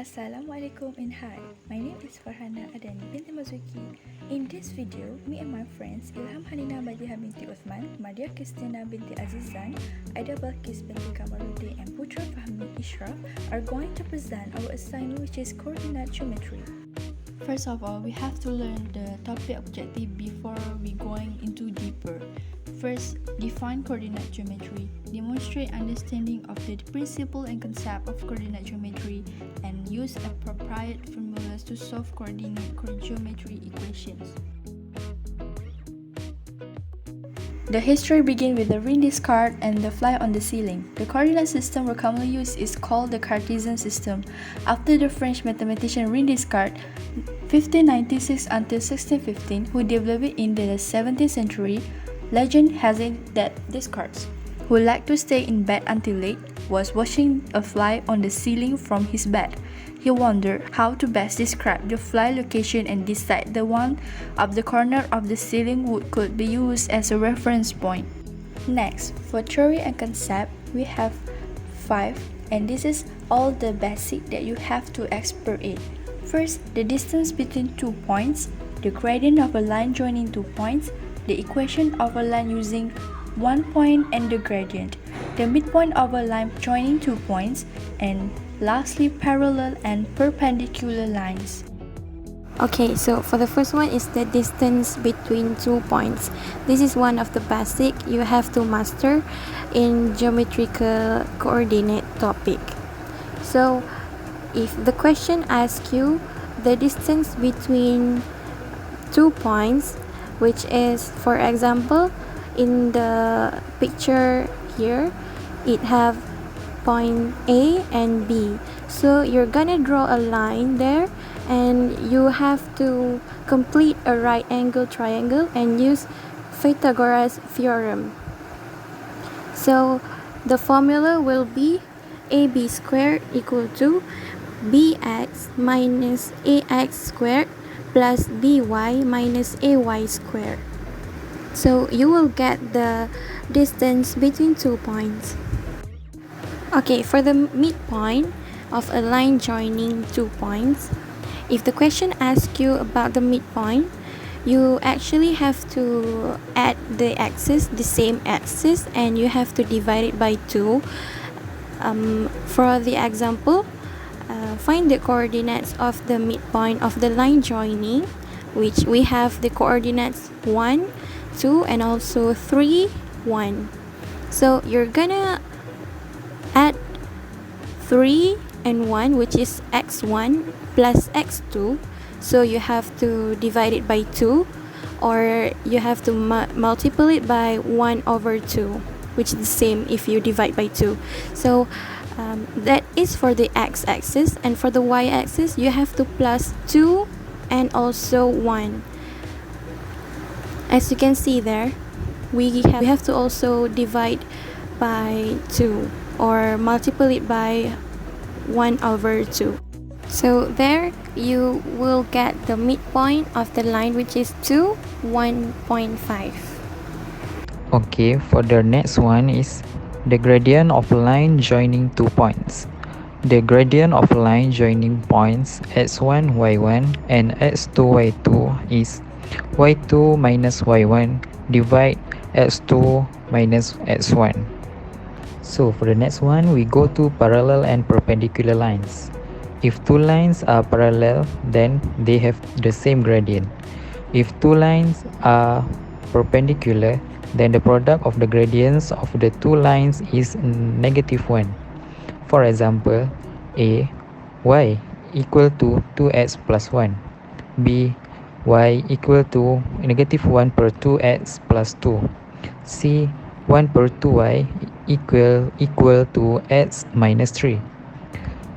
Assalamualaikum and hi, my name is Farhana Adani binti Mazuki. In this video, me and my friends Ilham Hanina Badiha binti Uthman, Maria Christina binti Azizan, Aida Balkis binti Kamaruddin and Putra Fahmi Ishraf are going to present our assignment which is coordinate geometry. First of all, we have to learn the topic objective before we going into deeper. First, define coordinate geometry. Demonstrate understanding of the principle and concept of coordinate geometry and use appropriate formulas to solve coordinate geometry equations. The history begins with the ring discard and the fly on the ceiling. The coordinate system we commonly use is called the Cartesian system. After the French mathematician Ring Descartes, 1596 until 1615, who developed it in the 17th century, legend has it that Descartes, who liked to stay in bed until late, was watching a fly on the ceiling from his bed. He wondered how to best describe the fly location and decided the one of the corner of the ceiling could be used as a reference point. Next, for theory and concept, we have 5, and this is all the basic that you have to expert it. First, the distance between 2 points, the gradient of a line joining 2 points, the equation of a line using 1 point and the gradient, the midpoint of a line joining 2 points, and lastly parallel and perpendicular lines. Okay, so for the first one is the distance between 2 points. This is one of the basic you have to master in geometrical coordinate topic. So if the question asks you the distance between 2 points, which is, for example, in the picture here, it have point A and B. So you're gonna draw a line there and you have to complete a right angle triangle and use Pythagoras theorem. So the formula will be AB squared equal to BX minus AX squared plus BY minus AY squared. So you will get the distance between 2 points. Okay, for the midpoint of a line joining 2 points, if the question asks you about the midpoint, you actually have to add the axis, the same axis, and you have to divide it by 2. For the example, find the coordinates of the midpoint of the line joining, which we have the coordinates 1, 2, and also 3, 1. So you're gonna add 3 and 1, which is x1 plus x2. So you have to divide it by 2, or you have to multiply it by 1 over 2, which is the same if you divide by 2. So that is for the x-axis, and for the y-axis you have to plus 2 and also 1. As you can see there, we have to also divide by 2 or multiply it by 1 over 2. So there you will get the midpoint of the line, which is 2, 1.5. Okay, for the next one is the gradient of a line joining 2 points. The gradient of a line joining points x1, y1 and x2, y2 is y2 minus y1 divide x2 minus x1. So for the next one, we go to parallel and perpendicular lines. If two lines are parallel, then they have the same gradient. If two lines are perpendicular, then the product of the gradients of the two lines is -1. For example, A, y equal to 2x plus 1. B, y equal to -1 per 2x plus 2. C, 1 per 2y equal to x minus 3.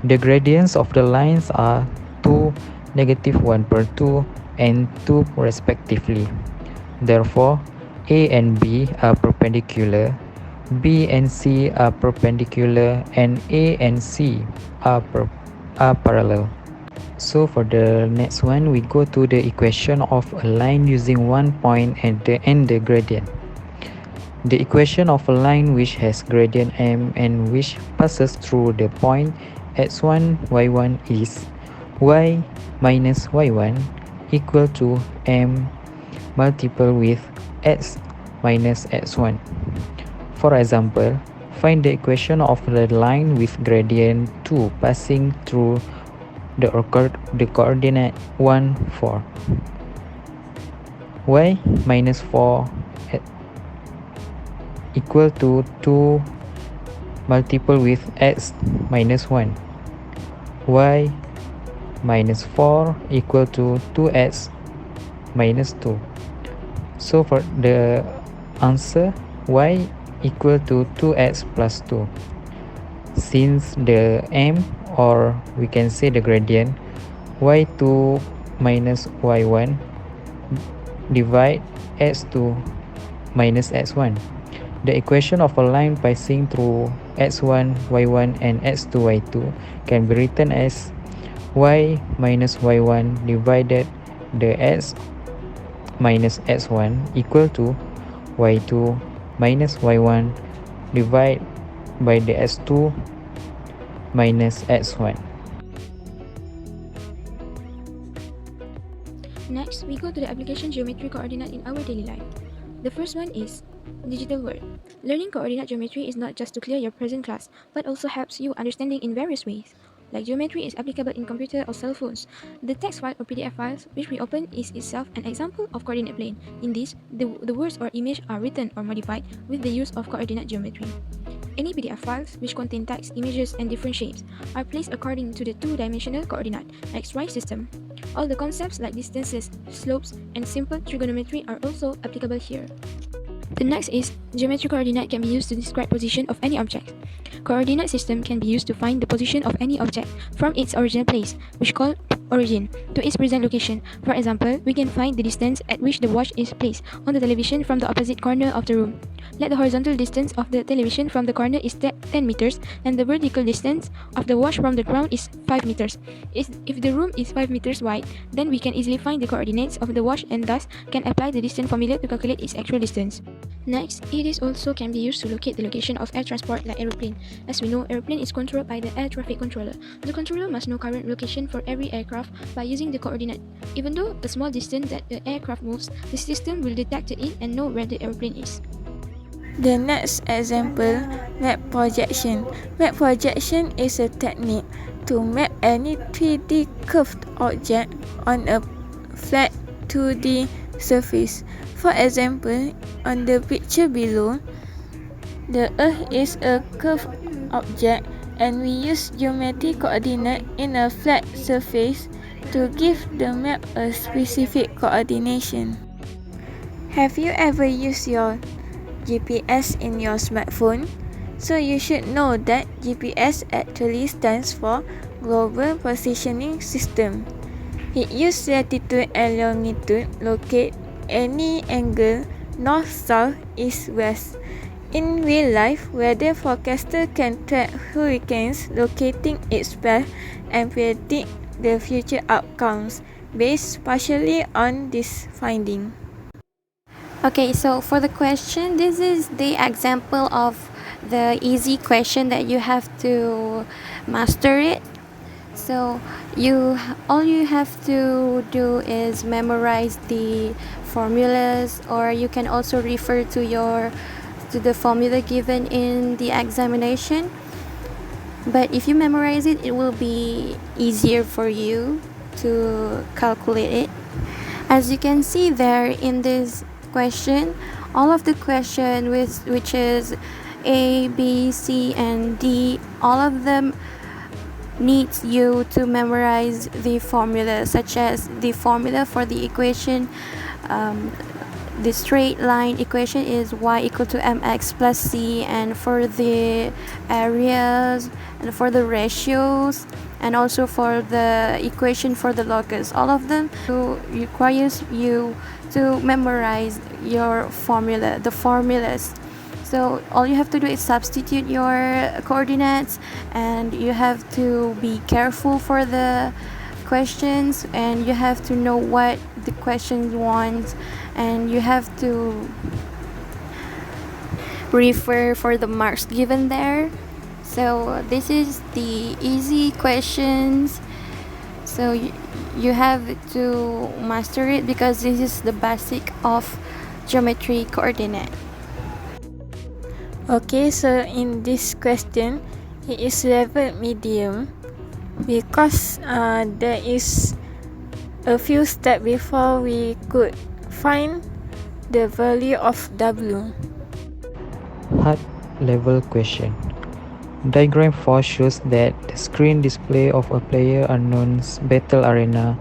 The gradients of the lines are 2, -1 per 2, and 2 respectively. Therefore, A and B are perpendicular, B and C are perpendicular, and A and C are parallel. So for the next one, we go to the equation of a line using 1 point and the gradient. The equation of a line which has gradient m and which passes through the point x1 y1 is y minus y1 equal to m multiple with x minus x1. For example, find the equation of the line with gradient 2 passing through the coordinate 1, 4. Y minus 4 equal to 2 multiple with x minus 1. Y minus 4 equal to 2x minus 2. So for the answer, y equal to 2x plus 2. Since the m, or we can say the gradient, y2 minus y1 divide x2 minus x1. The equation of a line passing through x1, y1 and x2, y2 can be written as y minus y1 divided the x minus x1 equal to y2 minus y1 divided by the x2 minus x1. Next, we go to the application geometry coordinate in our daily life. The first one is digital world. Learning coordinate geometry is not just to clear your present class, but also helps you understanding in various ways. Like geometry is applicable in computer or cell phones. The text file or PDF files which we open is itself an example of coordinate plane. In this, the words or image are written or modified with the use of coordinate geometry. Any PDF files which contain text, images, and different shapes are placed according to the two-dimensional coordinate XY system. All the concepts like distances, slopes, and simple trigonometry are also applicable here. The next is geometry coordinate can be used to describe position of any object. Coordinate system can be used to find the position of any object from its original place, which called origin, to its present location. For example, we can find the distance at which the watch is placed on the television from the opposite corner of the room. Let the horizontal distance of the television from the corner is 10 meters and the vertical distance of the watch from the ground is 5 meters. If the room is 5 meters wide, then we can easily find the coordinates of the watch and thus can apply the distance formula to calculate its actual distance. Next, it is also can be used to locate the location of air transport like aeroplane. As we know, aeroplane is controlled by the air traffic controller. The controller must know current location for every aircraft by using the coordinate. Even though a small distance that the aircraft moves, the system will detect it and know where the aeroplane is. The next example, map projection. Map projection is a technique to map any 3D curved object on a flat 2D surface. For example, on the picture below, the Earth is a curved object and we use geometry coordinate in a flat surface to give the map a specific coordination. Have you ever used your GPS in your smartphone? So you should know that GPS actually stands for Global Positioning System. It uses latitude and longitude locate any angle north, south, east, west. In real life, weather forecaster can track hurricanes, locating its path and predict the future outcomes based partially on this finding. Okay, so for the question, this is the example of the easy question that you have to master it. So all you have to do is memorize the formulas, or you can also refer to the formula given in the examination. But if you memorize it, it will be easier for you to calculate it. As you can see there in this question, all of the question which is A, B, C, and D, all of them needs you to memorize the formula, such as the formula for the equation. The straight line equation is y equal to mx plus c, and for the areas and for the ratios, and also for the equation for the locus, all of them requires you to memorize your formula, the formulas. So all you have to do is substitute your coordinates, and you have to be careful for the questions, and you have to know what the questions want, and you have to refer for the marks given there. So this is the easy questions. So you have to master it because this is the basic of geometry coordinate. Okay, so in this question, it is level medium because there is a few steps before we could find the value of W. Hard level question. Diagram 4 shows that the screen display of a player unknown's battle arena